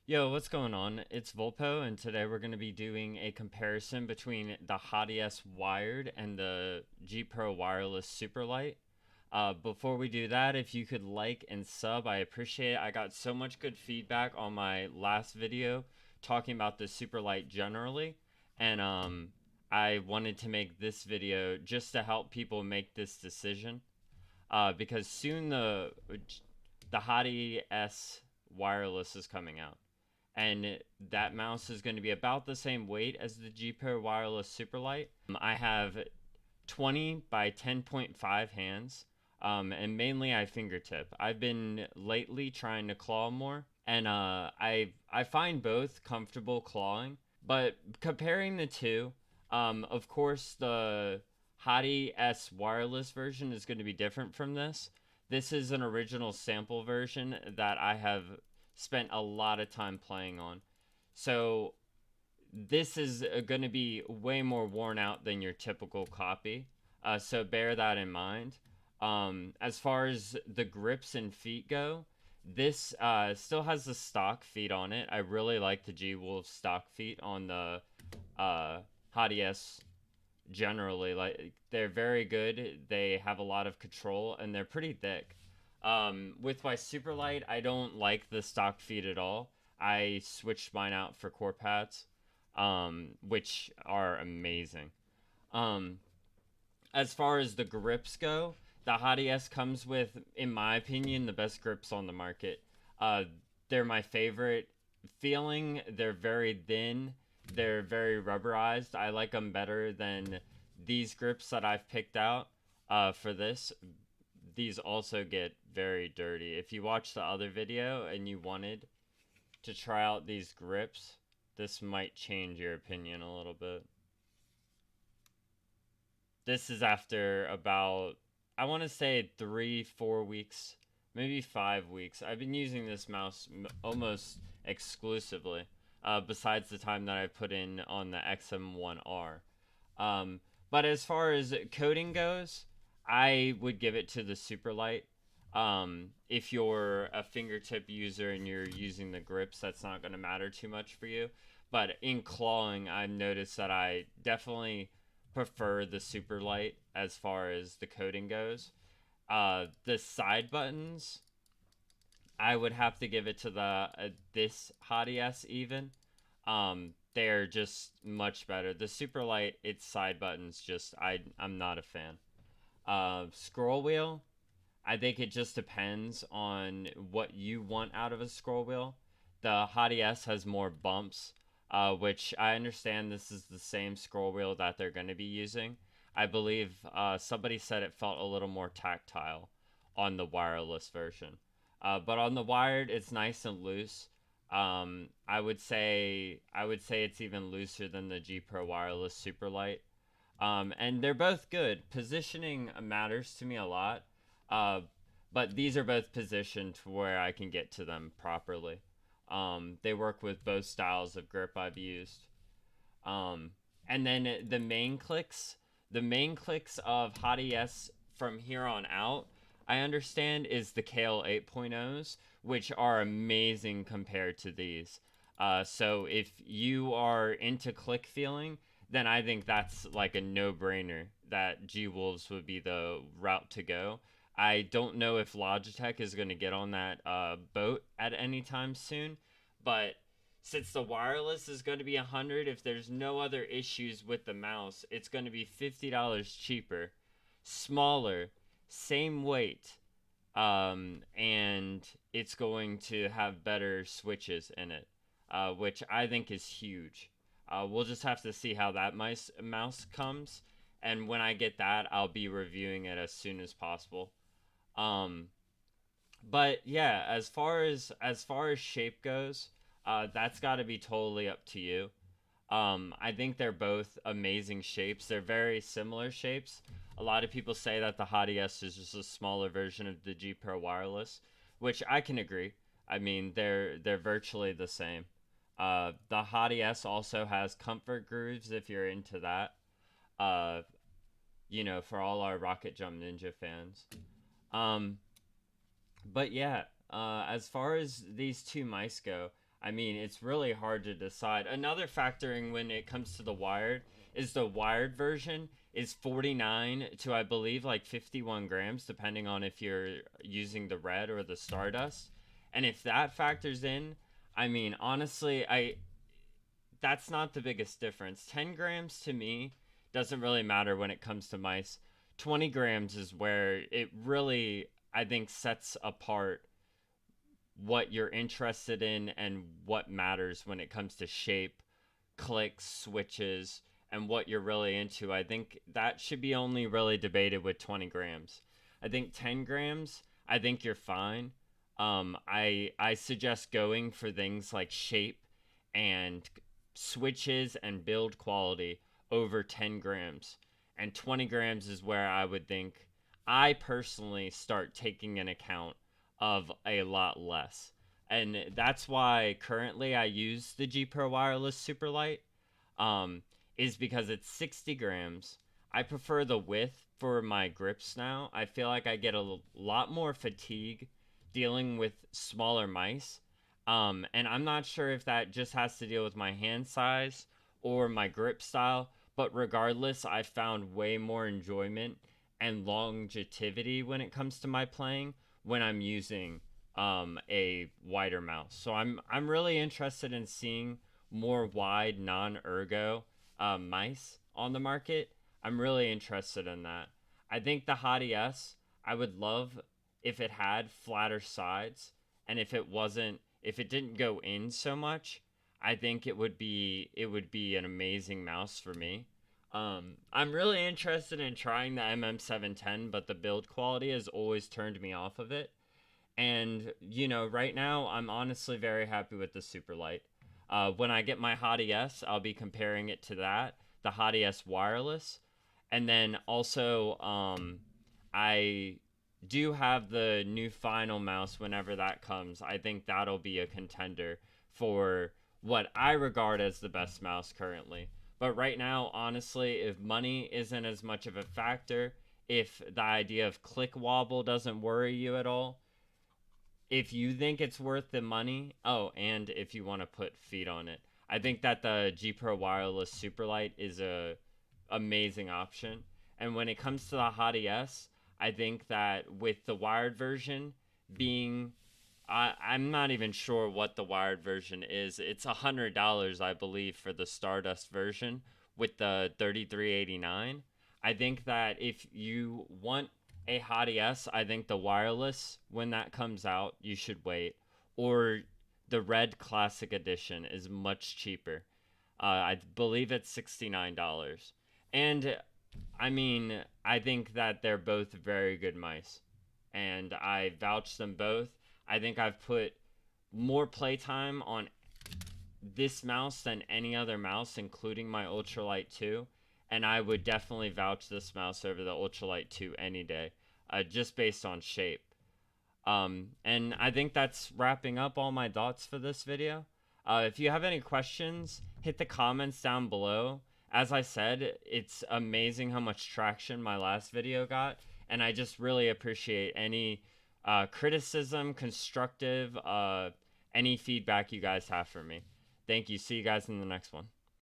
Yo, what's going on? It's Volpo, and today we're going to be doing a comparison between the Hati-S wired and the G Pro wireless Superlight. Before we do that, if you could like and sub, I appreciate it. I got so much good feedback on my last video talking about the Superlight generally, and I wanted to make this video just to help people make this decision. Because soon the Hati-S wireless is coming out, and that mouse is going to be about the same weight as the G Pro wireless Superlight. I have 20 by 10.5 hands, and mainly I fingertip. I've been lately trying to claw more, and I find both comfortable clawing. But comparing the two, of course the Hati-S wireless version is going to be different from this. This is an original sample version that I have spent a lot of time playing on. So this is going to be way more worn out than your typical copy. So bear that in mind. As far as the grips and feet go, this still has the stock feet on it. I really like the G Wolf stock feet on the Hati-S generally. Like, they're very good. They have a lot of control and they're pretty thick. With my Superlight, I don't like the stock feet at all. I switched mine out for core pads, which are amazing. Um, as far as the grips go, the Hati-S comes with, in my opinion, the best grips on the market. Uh, they're my favorite feeling. They're very thin. They're very rubberized. I like them better than these grips that I've picked out for this. These also get very dirty. If you watch the other video and you wanted to try out these grips, this might change your opinion a little bit. This is after about, I want to say 3, 4 weeks, maybe 5 weeks. I've been using this mouse almost exclusively, besides the time that I put in on the XM1R. But as far as coding goes, I would give it to the Superlight. If you're a fingertip user and you're using the grips, that's not going to matter too much for you. But in clawing, I've noticed that I definitely prefer the Superlight as far as the coding goes. The side buttons, I would have to give it to the this Hati-S even. They're just much better. The Superlight, its side buttons, just I'm not a fan. Scroll wheel, I think it just depends on what you want out of a scroll wheel. The Hati-S has more bumps, which I understand this is the same scroll wheel that they're going to be using. I believe somebody said it felt a little more tactile on the wireless version. But on the wired, it's nice and loose. I would say it's even looser than the G Pro wireless Superlight. And they're both good. Positioning matters to me a lot, uh, but these are both positioned to where I can get to them properly. They work with both styles of grip I've used. Um, and then the main clicks of Hati-S from here on out, I understand, is the Kale 8.0s, which are amazing compared to these. So if you are into click feeling, then I think that's like a no-brainer that G Wolves would be the route to go. I don't know if Logitech is going to get on that boat at any time soon, but since the wireless is going to be 100, if there's no other issues with the mouse, it's going to be $50 cheaper, smaller, same weight, and it's going to have better switches in it, which I think is huge. We'll just have to see how that mouse comes, and when I get that, I'll be reviewing it as soon as possible. Um, but yeah, as far as shape goes, that's got to be totally up to you. I think they're both amazing shapes. They're very similar shapes. A lot of people say that the Hati-S is just a smaller version of the G Pro wireless, which I can agree. I mean, they're virtually the same. The Hati-S also has comfort grooves if you're into that. Uh, for all our Rocket Jump Ninja fans. Um, but yeah, as far as these two mice go, I mean, it's really hard to decide. Another factoring when it comes to the wired is the wired version is 49 to, I believe, like 51 grams, depending on if you're using the red or the Stardust. And if that factors in, I mean, honestly, that's not the biggest difference. 10 grams to me doesn't really matter when it comes to mice. 20 grams is where it really, I think, sets apart what you're interested in and what matters when it comes to shape, clicks, switches, and what you're really into. I think that should be only really debated with 20 grams. I think 10 grams, I think you're fine. I suggest going for things like shape and switches and build quality over 10 grams. And 20 grams is where I would think I personally start taking an account of a lot less. And that's why currently I use the G Pro Wireless Superlight, um, is because it's 60 grams. I prefer the width for my grips now. I feel like I get a lot more fatigue dealing with smaller mice. And I'm not sure if that just has to deal with my hand size or my grip style, but regardless, I found way more enjoyment and longevity when it comes to my playing when I'm using a wider mouse. So I'm really interested in seeing more wide non-ergo mice on the market. I'm really interested in that. I think the Hati-S, I would love if it had flatter sides, and if it didn't go in so much, I think it would be an amazing mouse for me. I'm really interested in trying the MM710, but the build quality has always turned me off of it. And, right now, I'm honestly very happy with the Superlight. When I get my Hati-S, I'll be comparing it to that, the Hati-S wireless. And then also, I do have the new final mouse whenever that comes. I think that'll be a contender for what I regard as the best mouse currently. But right now, honestly, if money isn't as much of a factor, if the idea of click wobble doesn't worry you at all, if you think it's worth the money, oh, and if you want to put feet on it, I think that the G Pro Wireless Superlight is a amazing option. And when it comes to the Hati-S, I think that with the wired version being, I'm not even sure what the wired version is. It's $100, I believe, for the Stardust version with the 3389. I think that if you want a Hati-S, I think the wireless, when that comes out, you should wait. Or the red classic edition is much cheaper. I believe it's $69. And I mean, I think that they're both very good mice. And I vouch them both. I think I've put more playtime on this mouse than any other mouse, including my Ultralight 2. And I would definitely vouch this mouse over the Ultralight 2 any day, just based on shape. And I think that's wrapping up all my thoughts for this video. If you have any questions, hit the comments down below. As I said, it's amazing how much traction my last video got, and I just really appreciate any criticism, constructive, any feedback you guys have for me. Thank you. See you guys in the next one.